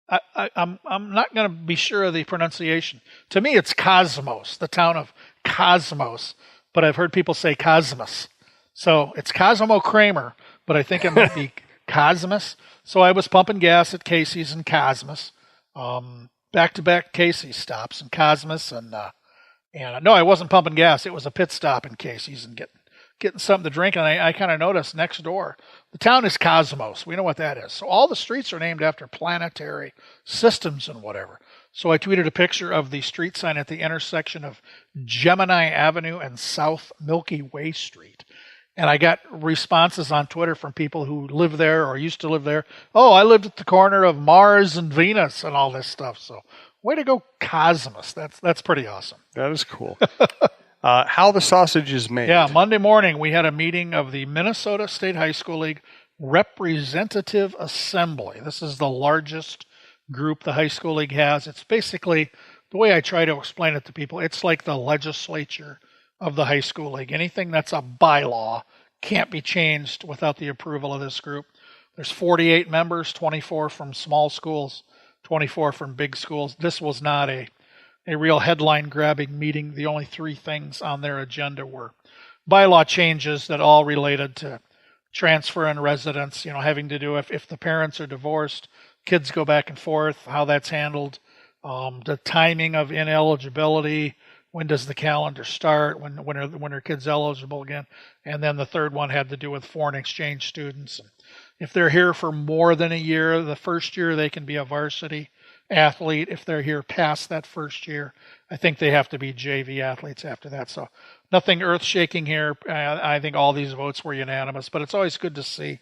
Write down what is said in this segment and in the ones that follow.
I'm not going to be sure of the pronunciation. To me, it's Cosmos, the town of Cosmos, but I've heard people say Cosmos. So it's Cosmo Kramer, but I think it might be Cosmos. So I was pumping gas at Casey's and Cosmos, back-to-back Casey's stops and Cosmos, and no, I wasn't pumping gas. It was a pit stop in Casey's and getting something to drink, and I kind of noticed next door, the town is Cosmos. We know what that is. So all the streets are named after planetary systems and whatever. So I tweeted a picture of the street sign at the intersection of Gemini Avenue and South Milky Way Street. And I got responses on Twitter from people who live there or used to live there. Oh, I lived at the corner of Mars and Venus and all this stuff. So way to go, Cosmos. That's pretty awesome. That is cool. How the sausage is made. Yeah, Monday morning we had a meeting of the Minnesota State High School League Representative Assembly. This is the largest group the high school league has. It's basically, the way I try to explain it to people, it's like the legislature of the high school league. Anything that's a bylaw can't be changed without the approval of this group. There's 48 members, 24 from small schools, 24 from big schools. This was not a real headline-grabbing meeting. The only three things on their agenda were bylaw changes that all related to transfer and residence, having to do if the parents are divorced, kids go back and forth, how that's handled, the timing of ineligibility, when does the calendar start, when are kids eligible again, and then the third one had to do with foreign exchange students. And if they're here for more than a year, the first year they can be a varsity athlete. If they're here past that first year, I think they have to be JV athletes after that. So nothing earth-shaking here. I think all these votes were unanimous, but it's always good to see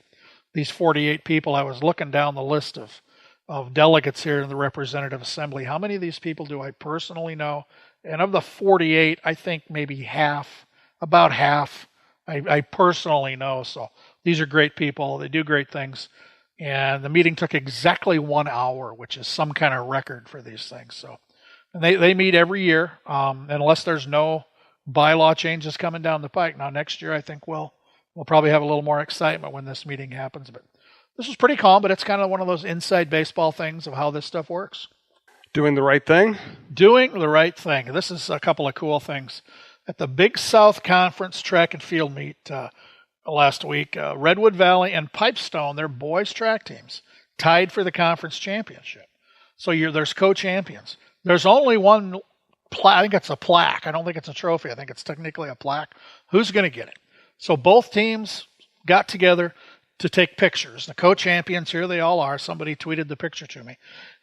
these 48 people. I was looking down the list of delegates here in the Representative Assembly. How many of these people do I personally know? And of the 48, I think maybe about half, I personally know. So these are great people. They do great things. And the meeting took exactly 1 hour, which is some kind of record for these things. So, and they meet every year, unless there's no bylaw changes coming down the pike. Now, next year, I think we'll probably have a little more excitement when this meeting happens. But this was pretty calm, but it's kind of one of those inside baseball things of how this stuff works. Doing the right thing? Doing the right thing. This is a couple of cool things. At the Big South Conference track and field meet last week, Redwood Valley and Pipestone, their boys track teams, tied for the conference championship. So there's co-champions. There's only one I think it's a plaque. I don't think it's a trophy. I think it's technically a plaque. Who's going to get it? So both teams got together to take pictures. The co-champions, here they all are. Somebody tweeted the picture to me.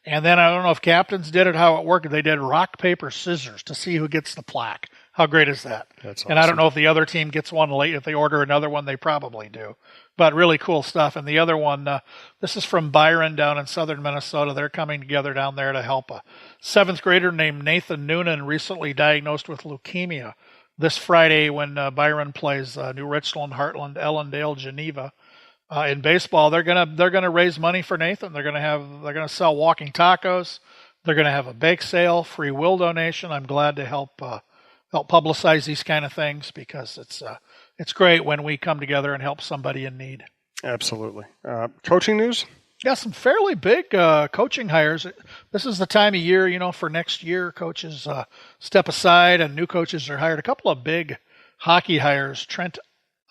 And then I don't know if captains did it, how it worked. They did rock, paper, scissors to see who gets the plaque. How great is that? That's awesome. And I don't know if the other team gets one late. If they order another one, they probably do. But really cool stuff. And the other one, this is from Byron down in southern Minnesota. They're coming together down there to help a 7th grader named Nathan Noonan, recently diagnosed with leukemia. This Friday when Byron plays New Richland, Heartland, Ellendale, Geneva. In baseball, they're gonna raise money for Nathan. They're gonna sell walking tacos. They're gonna have a bake sale, free will donation. I'm glad to help publicize these kind of things because it's great when we come together and help somebody in need. Absolutely. Coaching news? Yeah, some fairly big coaching hires. This is the time of year, for next year. Coaches step aside and new coaches are hired. A couple of big hockey hires. Trent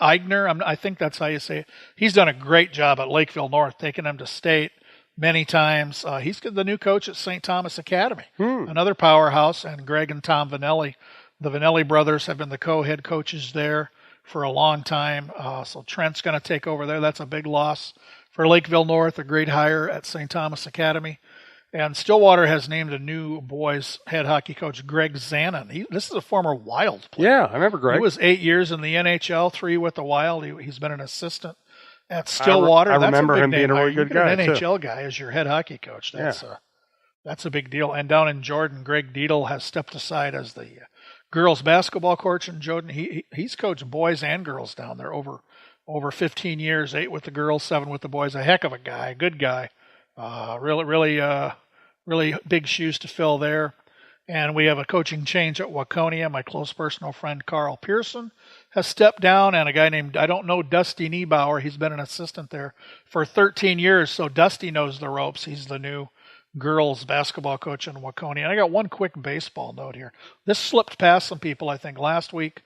Eigner, I think that's how you say it. He's done a great job at Lakeville North, taking them to state many times. He's the new coach at St. Thomas Academy, another powerhouse, and Greg and Tom Vanelli. The Vanelli brothers have been the co-head coaches there for a long time. So Trent's going to take over there. That's a big loss for Lakeville North, a great hire at St. Thomas Academy. And Stillwater has named a new boys head hockey coach, Greg Zanin. This is a former Wild player. Yeah, I remember Greg. He was 8 years in the NHL, 3 with the Wild. He's been an assistant at Stillwater. I remember him being a really good guy, an NHL guy as your head hockey coach. That's a big deal. And down in Jordan, Greg Dietl has stepped aside as the girls basketball coach in Jordan. He's coached boys and girls down there over 15 years, 8 with the girls, 7 with the boys. A heck of a guy, good guy. Really big shoes to fill there. And we have a coaching change at Waconia. My close personal friend Carl Pearson has stepped down, and a guy named, I don't know, Dusty Niebauer. He's been an assistant there for 13 years, so Dusty knows the ropes. He's the new girls basketball coach in Waconia. And I got one quick baseball note here. This slipped past some people, I think, last week.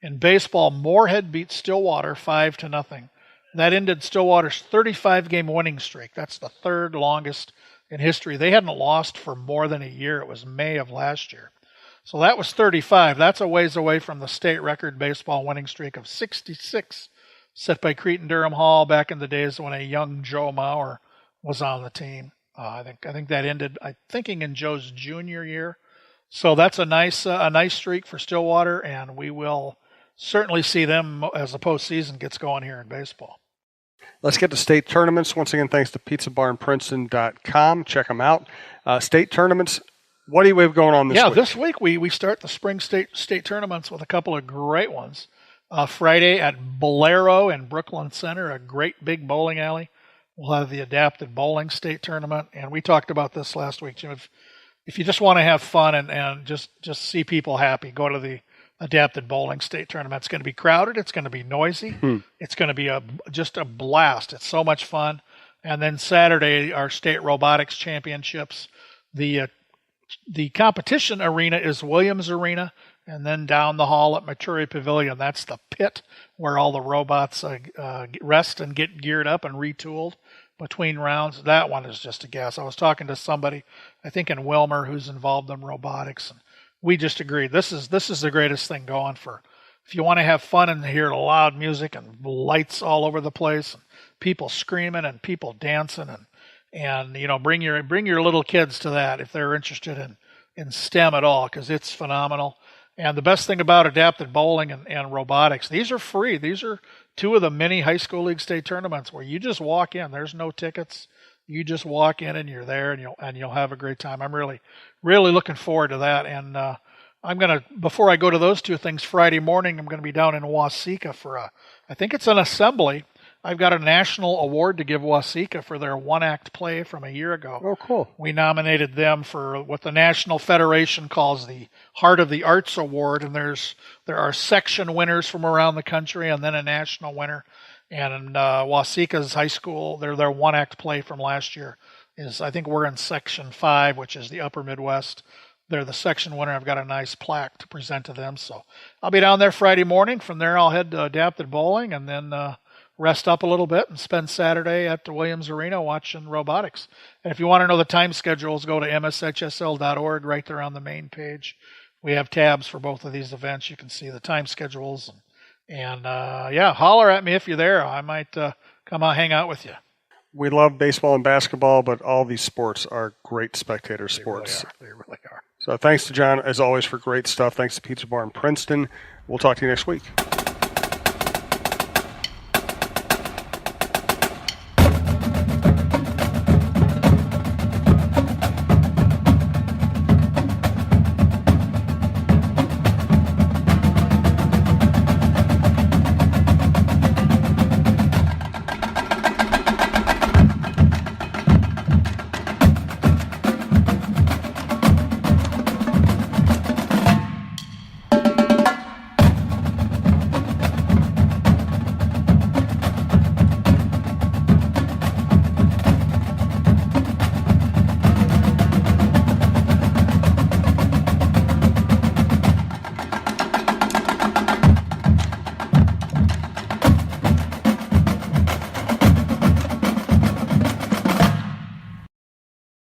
In baseball, Moorhead beat Stillwater 5-0. That ended Stillwater's 35-game winning streak. That's the third longest in history. They hadn't lost for more than a year. It was May of last year. So that was 35. That's a ways away from the state record baseball winning streak of 66 set by Cretin-Durham Hall back in the days when a young Joe Mauer was on the team. I think that ended, I'm thinking, in Joe's junior year. So that's a nice streak for Stillwater, and we will certainly see them as the postseason gets going here in baseball. Let's get to state tournaments. Once again, thanks to pizzabarnprinceton.com. Check them out. State tournaments, what do we have going on this week? Yeah, this week we start the spring state tournaments with a couple of great ones. Friday at Bolero in Brooklyn Center, a great big bowling alley. We'll have the adapted bowling state tournament. And we talked about this last week, Jim. If you just want to have fun and just see people happy, go to the adapted bowling state tournament. It's going to be crowded. It's going to be noisy. It's going to be just a blast. It's so much fun. And then Saturday, our state robotics championships. The competition arena is Williams Arena, and then down the hall at Maturi Pavilion, that's the pit where all the robots rest and get geared up and retooled between rounds. That one is just a gas. I was talking to somebody, I think in Wilmer, who's involved in robotics, and we just agreed. This is the greatest thing going for. If you want to have fun and hear loud music and lights all over the place, and people screaming and people dancing, and bring your little kids to that if they're interested in STEM at all, because it's phenomenal. And the best thing about adapted bowling and robotics, these are free. These are two of the many high school league state tournaments where you just walk in. There's no tickets. You just walk in and you're there, and you'll have a great time. I'm really looking forward to that. And I'm gonna, before I go to those two things, Friday morning I'm gonna be down in Waseca for I think it's an assembly. I've got a national award to give Waseca for their one-act play from a year ago. Oh, cool. We nominated them for what the National Federation calls the Heart of the Arts Award, and there are section winners from around the country and then a national winner. And Waseca's high school, their one-act play from last year is, I think we're in Section 5, which is the Upper Midwest. They're the section winner. I've got a nice plaque to present to them. So I'll be down there Friday morning. From there, I'll head to adapted bowling and then rest up a little bit and spend Saturday at the Williams Arena watching robotics. And if you want to know the time schedules, go to mshsl.org right there on the main page. We have tabs for both of these events. You can see the time schedules. And holler at me if you're there. I might come out, hang out with you. We love baseball and basketball, but all these sports are great spectator sports. They really are. So thanks to John, as always, for great stuff. Thanks to Pizza Bar in Princeton. We'll talk to you next week.